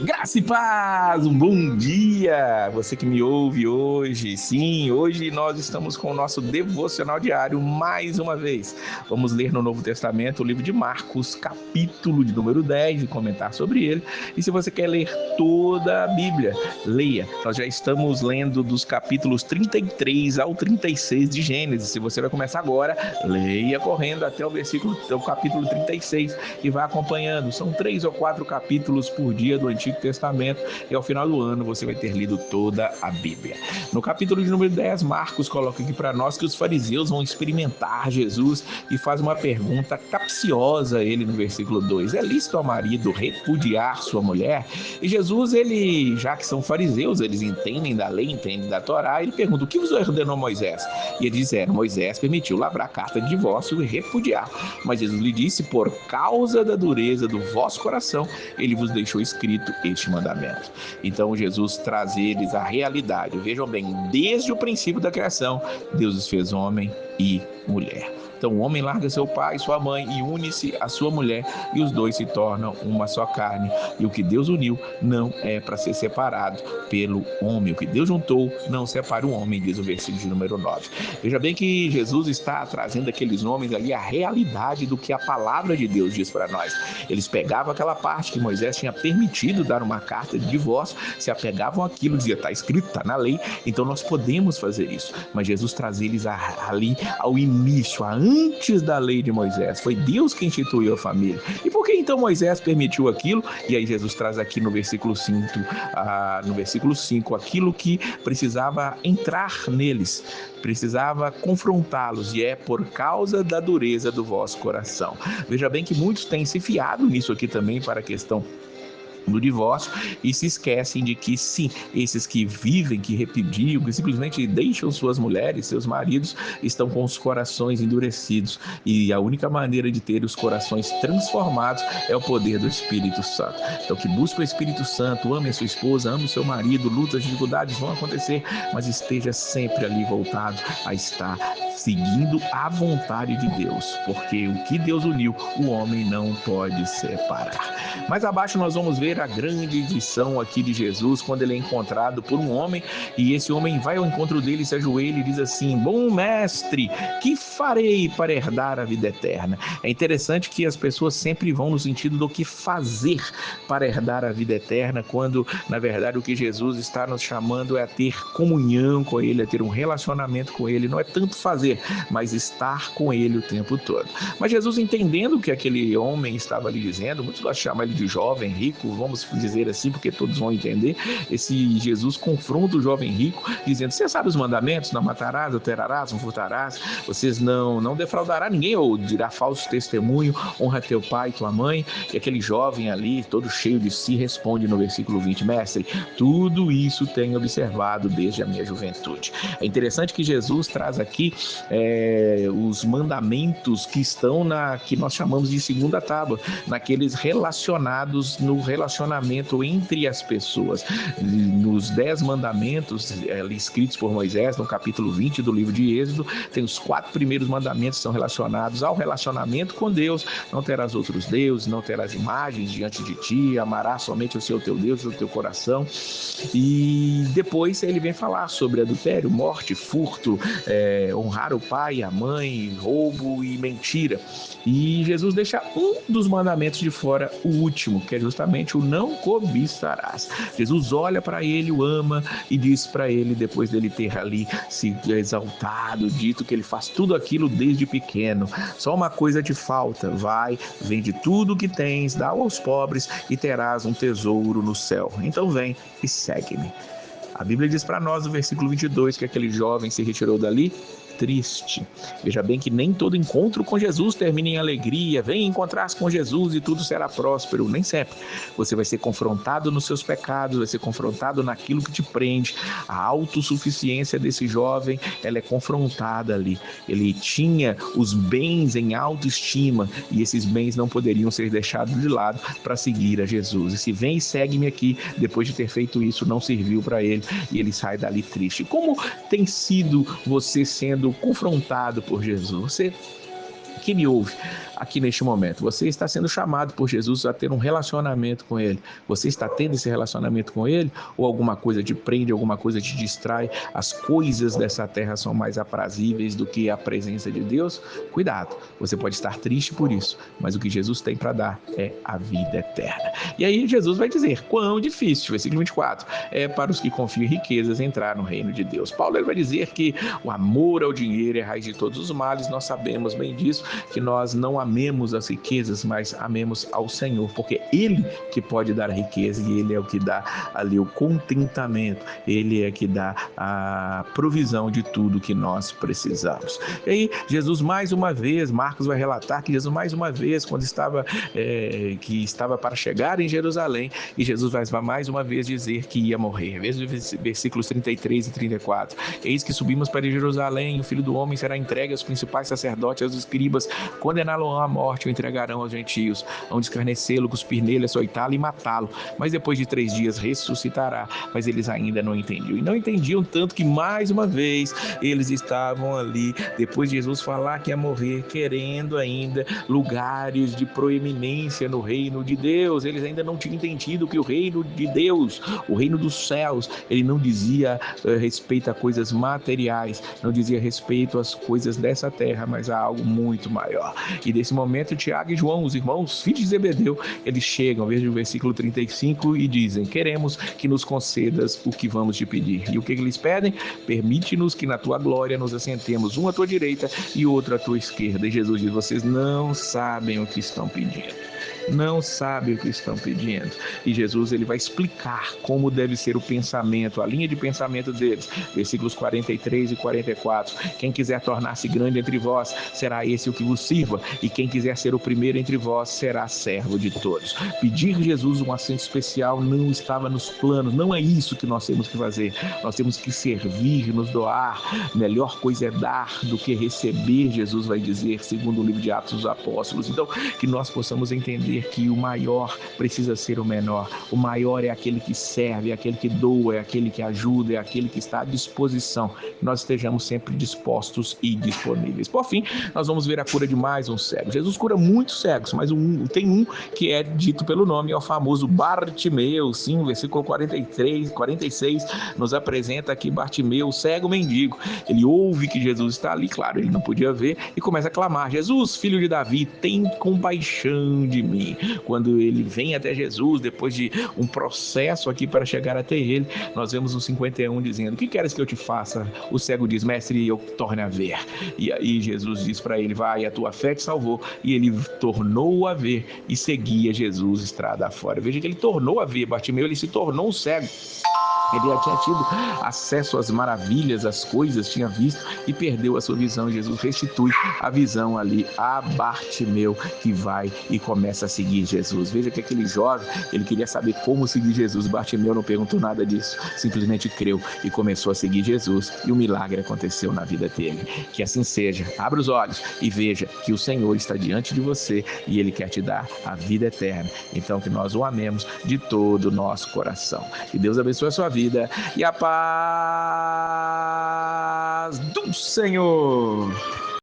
Graça e paz, um bom dia! Você que me ouve hoje, sim, hoje nós estamos com o nosso devocional diário mais uma vez. Vamos ler no Novo Testamento o livro de Marcos, capítulo de número 10 e comentar sobre ele. E se você quer ler toda a Bíblia, leia. Nós já estamos lendo dos capítulos 33 ao 36 de Gênesis. Se você vai começar agora, leia correndo até o capítulo 36 e vá acompanhando. São 3 ou 4 capítulos por dia do Antigo Testamento e ao final do ano você vai ter lido toda a Bíblia. No capítulo de número 10, Marcos coloca aqui para nós que os fariseus vão experimentar Jesus e faz uma pergunta capciosa a ele no versículo 2. É lícito ao marido repudiar sua mulher? E Jesus, ele, já que são fariseus, eles entendem da lei, entendem da Torá, ele pergunta: o que vos ordenou Moisés? E eles disseram: Moisés permitiu lavrar carta de divórcio e repudiar. Mas Jesus lhe disse: por causa da dureza do vosso coração, ele vos deixou escrito este mandamento. Então Jesus traz eles a realidade. Vejam bem, desde o princípio da criação, Deus os fez homem e mulher. Então o homem larga seu pai e sua mãe e une-se à sua mulher, e os dois se tornam uma só carne. E o que Deus uniu não é para ser separado pelo homem. O que Deus juntou não separa o homem, diz o versículo de número 9. Veja bem que Jesus está trazendo aqueles homens ali a realidade do que a palavra de Deus diz para nós. Eles pegavam aquela parte que Moisés tinha permitido dar uma carta de divórcio, se apegavam àquilo, dizia: está escrito, está na lei, então nós podemos fazer isso. Mas Jesus traz eles ali ao início, antes da lei de Moisés. Foi Deus que instituiu a família. E por que então Moisés permitiu aquilo? E aí Jesus traz aqui no versículo 5, aquilo que precisava entrar neles, precisava confrontá-los, e é por causa da dureza do vosso coração. Veja bem que muitos têm se fiado nisso aqui também para a questão do divórcio e se esquecem de que sim, esses que vivem, que repudiam, que simplesmente deixam suas mulheres, seus maridos, estão com os corações endurecidos, e a única maneira de ter os corações transformados é o poder do Espírito Santo. Então que busque o Espírito Santo, ame a sua esposa, ame o seu marido, lutas, dificuldades vão acontecer, mas esteja sempre ali voltado a estar seguindo a vontade de Deus, porque o que Deus uniu, o homem não pode separar. Mais abaixo nós vamos ver a grande lição aqui de Jesus, quando ele é encontrado por um homem, e esse homem vai ao encontro dele, se ajoelha e diz assim: bom mestre, que farei para herdar a vida eterna? É interessante que as pessoas sempre vão no sentido do que fazer para herdar a vida eterna, quando na verdade o que Jesus está nos chamando é a ter comunhão com ele, a ter um relacionamento com ele. Não é tanto fazer, mas estar com ele o tempo todo. Mas Jesus, entendendo o que aquele homem estava lhe dizendo, muitos gostam de chamar ele de jovem rico, vamos dizer assim, porque todos vão entender. Esse Jesus confronta o jovem rico, dizendo: você sabe os mandamentos? Não matarás, adulterarás, não furtarás, vocês não defraudará ninguém, ou dirá falso testemunho, honra teu pai e tua mãe. E aquele jovem ali, todo cheio de si, responde no versículo 20: mestre, tudo isso tenho observado desde a minha juventude. É interessante que Jesus traz aqui os mandamentos que estão que nós chamamos de segunda tábua, naqueles relacionados no relacionamento entre as pessoas. Nos 10 mandamentos escritos por Moisés, no capítulo 20 do livro de Êxodo, tem os 4 primeiros mandamentos que são relacionados ao relacionamento com Deus: não terás outros deuses, não terás imagens diante de ti, amarás somente o Senhor teu Deus do teu coração. E depois ele vem falar sobre adultério, morte, furto, honrar o pai, a mãe, roubo e mentira. E Jesus deixa um dos mandamentos de fora, o último, que é justamente o não cobiçarás. Jesus olha para ele, o ama e diz para ele, depois dele ter ali se exaltado, dito que ele faz tudo aquilo desde pequeno: só uma coisa te falta, vai, vende tudo o que tens, dá aos pobres e terás um tesouro no céu. Então vem e segue-me. A Bíblia diz para nós no versículo 22 que aquele jovem se retirou dali triste. Veja bem que nem todo encontro com Jesus termina em alegria. Vem encontrar-se com Jesus e tudo será próspero. Nem sempre. Você vai ser confrontado nos seus pecados, vai ser confrontado naquilo que te prende. A autossuficiência desse jovem, ela é confrontada ali. Ele tinha os bens em autoestima e esses bens não poderiam ser deixados de lado para seguir a Jesus. E se vem e segue-me aqui, depois de ter feito isso, não serviu para ele e ele sai dali triste. Como tem sido você sendo confrontado por Jesus? Você que me ouve aqui neste momento, você está sendo chamado por Jesus a ter um relacionamento com Ele. Você está tendo esse relacionamento com Ele? Ou alguma coisa te prende, alguma coisa te distrai? As coisas dessa terra são mais aprazíveis do que a presença de Deus? Cuidado, você pode estar triste por isso, mas o que Jesus tem para dar é a vida eterna. E aí Jesus vai dizer, quão difícil, versículo 24, é para os que confiam em riquezas entrar no reino de Deus. Paulo ele vai dizer que o amor ao dinheiro é a raiz de todos os males. Nós sabemos bem disso, que nós não amemos as riquezas, mas amemos ao Senhor, porque Ele que pode dar a riqueza e Ele é o que dá ali o contentamento, Ele é que dá a provisão de tudo que nós precisamos. E aí Jesus mais uma vez, Marcos vai relatar que Jesus mais uma vez, quando estava para chegar em Jerusalém, e Jesus vai mais uma vez dizer que ia morrer. Veja versículos 33 e 34. Eis que subimos para Jerusalém, o Filho do Homem será entregue aos principais sacerdotes e aos escribas, condená-lo à morte, o entregarão aos gentios, vão escarnecê-lo, cuspir nele, açoitá-lo e matá-lo, mas depois de 3 dias ressuscitará. Mas eles ainda não entendiam, e não entendiam tanto que mais uma vez eles estavam ali, depois de Jesus falar que ia morrer, querendo ainda lugares de proeminência no reino de Deus. Eles ainda não tinham entendido que o reino de Deus, o reino dos céus, ele não dizia respeito a coisas materiais, não dizia respeito às coisas dessa terra, mas a algo muito maior. E nesse momento Tiago e João, os irmãos, filhos de Zebedeu, eles chegam, veja o versículo 35, e dizem, queremos que nos concedas o que vamos te pedir. E o que eles pedem? Permite-nos que na tua glória nos assentemos, um à tua direita e outro à tua esquerda. E Jesus diz, vocês não sabem o que estão pedindo. Não sabem o que estão pedindo. E Jesus ele vai explicar como deve ser o pensamento, a linha de pensamento deles. Versículos 43 e 44. Quem quiser tornar-se grande entre vós, será esse o que vos sirva. E quem quiser ser o primeiro entre vós, será servo de todos. Pedir Jesus um assento especial não estava nos planos. Não é isso que nós temos que fazer. Nós temos que servir, nos doar. Melhor coisa é dar do que receber, Jesus vai dizer, segundo o livro de Atos dos Apóstolos. Então, que nós possamos entender que o maior precisa ser o menor. O maior é aquele que serve, é aquele que doa, é aquele que ajuda, é aquele que está à disposição. Nós estejamos sempre dispostos e disponíveis. Por fim, nós vamos ver a cura de mais um cego. Jesus cura muitos cegos, mas tem um que é dito pelo nome, é o famoso Bartimeu. Sim, versículo 43, 46, nos apresenta aqui Bartimeu, cego mendigo. Ele ouve que Jesus está ali, claro, ele não podia ver, e começa a clamar, Jesus, filho de Davi, tem compaixão de mim. Quando ele vem até Jesus, depois de um processo aqui para chegar até ele, nós vemos no 51 dizendo, o que queres que eu te faça? O cego diz, mestre, eu torne a ver. E aí Jesus diz para ele, vai, a tua fé te salvou. E ele tornou a ver e seguia Jesus estrada afora. Veja que ele tornou a ver, Bartimeu, ele se tornou um cego. Ele já tinha tido acesso às maravilhas, às coisas, tinha visto e perdeu a sua visão. Jesus restitui a visão ali a Bartimeu, que vai e começa a seguir Jesus. Veja que aquele jovem, ele queria saber como seguir Jesus. Bartimeu não perguntou nada disso, simplesmente creu e começou a seguir Jesus, e o milagre aconteceu na vida dele. Que assim seja. Abra os olhos e veja que o Senhor está diante de você e Ele quer te dar a vida eterna. Então que nós o amemos de todo o nosso coração. Que Deus abençoe a sua vida e a paz do Senhor.